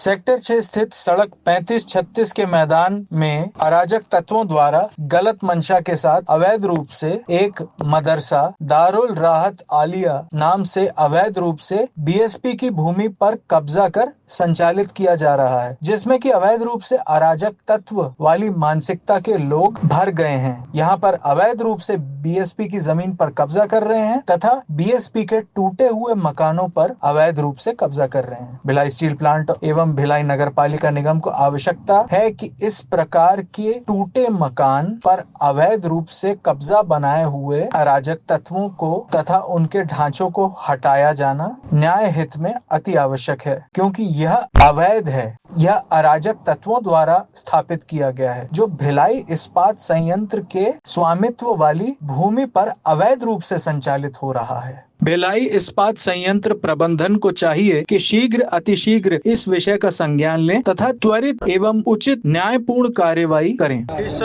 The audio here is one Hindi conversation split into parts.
सेक्टर 6 स्थित सड़क 35-36 के मैदान में अराजक तत्वों द्वारा गलत मंशा के साथ अवैध रूप से एक मदरसा दारुल राहत आलिया नाम से अवैध रूप से बीएसपी की भूमि पर कब्जा कर संचालित किया जा रहा है, जिसमें कि अवैध रूप से अराजक तत्व वाली मानसिकता के लोग भर गए हैं। यहाँ पर अवैध रूप से बीएसपी की जमीन पर कब्जा कर रहे हैं तथा बीएसपी के टूटे हुए मकानों पर अवैध रूप से कब्जा कर रहे हैं। भिलाई स्टील प्लांट एवं भिलाई नगर पालिका निगम को आवश्यकता है कि इस प्रकार के टूटे मकान पर अवैध रूप से कब्जा बनाए हुए अराजक तत्वों को तथा उनके ढांचों को हटाया जाना न्याय हित में अति आवश्यक है, क्योंकि यह अवैध है। यह अराजक तत्वों द्वारा स्थापित किया गया है, जो भिलाई इस्पात संयंत्र के स्वामित्व वाली भूमि पर अवैध रूप से संचालित हो रहा है। भिलाई इस्पात संयंत्र प्रबंधन को चाहिए कि शीघ्र अतिशीघ्र इस विषय का संज्ञान लें तथा त्वरित एवं उचित न्यायपूर्ण कार्यवाही करें। इस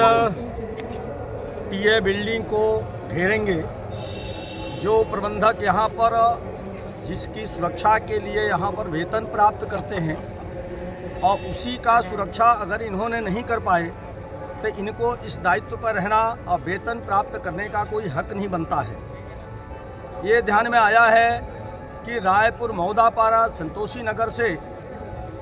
टीए बिल्डिंग को घेरेंगे। जो प्रबंधक यहाँ पर जिसकी सुरक्षा के लिए यहाँ पर वेतन प्राप्त करते हैं और उसी का सुरक्षा अगर इन्होंने नहीं कर पाए तो इनको इस दायित्व पर रहना और वेतन प्राप्त करने का कोई हक नहीं बनता है। ये ध्यान में आया है कि रायपुर मौदापारा संतोषी नगर से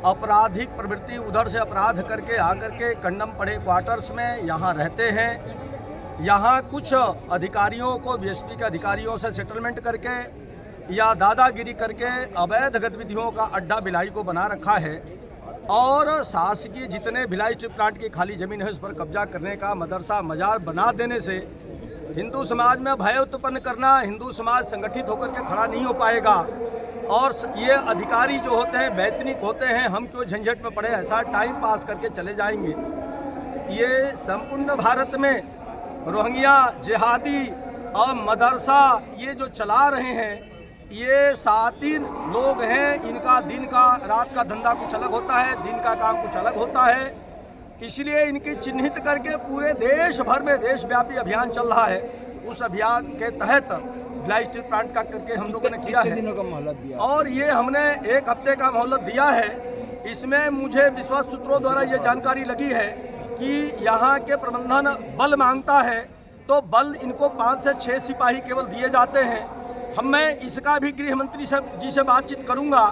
आपराधिक प्रवृत्ति उधर से अपराध करके आकर के कंडम पड़े क्वार्टर्स में यहाँ रहते हैं। यहाँ कुछ अधिकारियों को बीएसपी के अधिकारियों से सेटलमेंट करके या दादागिरी करके अवैध गतिविधियों का अड्डा भिलाई को बना रखा है और शासकीय जितने भिलाई स्टील प्लांट की खाली ज़मीन है उस पर कब्जा करने का मदरसा मजार बना देने से हिंदू समाज में भय उत्पन्न करना, हिंदू समाज संगठित होकर के खड़ा नहीं हो पाएगा। और ये अधिकारी जो होते हैं वैतनिक होते हैं, हम क्यों झंझट में पड़े, ऐसा टाइम पास करके चले जाएंगे। ये संपूर्ण भारत में रोहिंग्या जिहादी और मदरसा ये जो चला रहे हैं, ये सातिर लोग हैं। इनका दिन का रात का धंधा कुछ अलग होता है, दिन का काम कुछ अलग होता है। इसलिए इनकी चिन्हित करके पूरे देश भर में देशव्यापी अभियान चल रहा है। उस अभियान के तहत भिलाई स्टील प्लांट का करके हम लोगों ने किया है दिनों का मोहलत दिया और ये हमने 1 हफ्ते का मोहलत दिया है। इसमें मुझे विश्वास सूत्रों द्वारा ये जानकारी लगी है कि यहाँ के प्रबंधन बल मांगता है तो बल इनको 5 से 6 सिपाही केवल दिए जाते हैं। मैं इसका भी गृह मंत्री जी से बातचीत करूँगा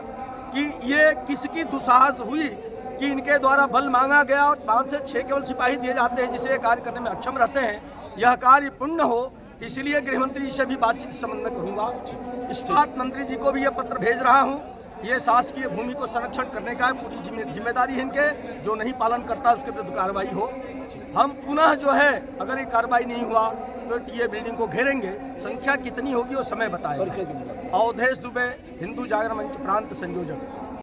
कि ये किसकी दुस्साहस हुई कि इनके द्वारा बल मांगा गया और 5 से 6 केवल सिपाही दिए जाते हैं जिसे कार्य करने में अक्षम रहते हैं। यह कार्य पूर्ण हो, इसलिए गृह मंत्री जी से भी बातचीत इस संबंध में करूंगा। इस्पात मंत्री जी को भी यह पत्र भेज रहा हूं। ये शासकीय भूमि को संरक्षण करने का पूरी जिम्मेदारी है इनके, जो नहीं पालन करता उसके विरुद्ध कार्रवाई हो। हम पुनः जो है अगर ये कार्रवाई नहीं हुआ तो टीए बिल्डिंग को घेरेंगे। संख्या कितनी होगी वो समय बताएगा। अवधेश दुबे, हिंदू जागरण मंच प्रांत संयोजक।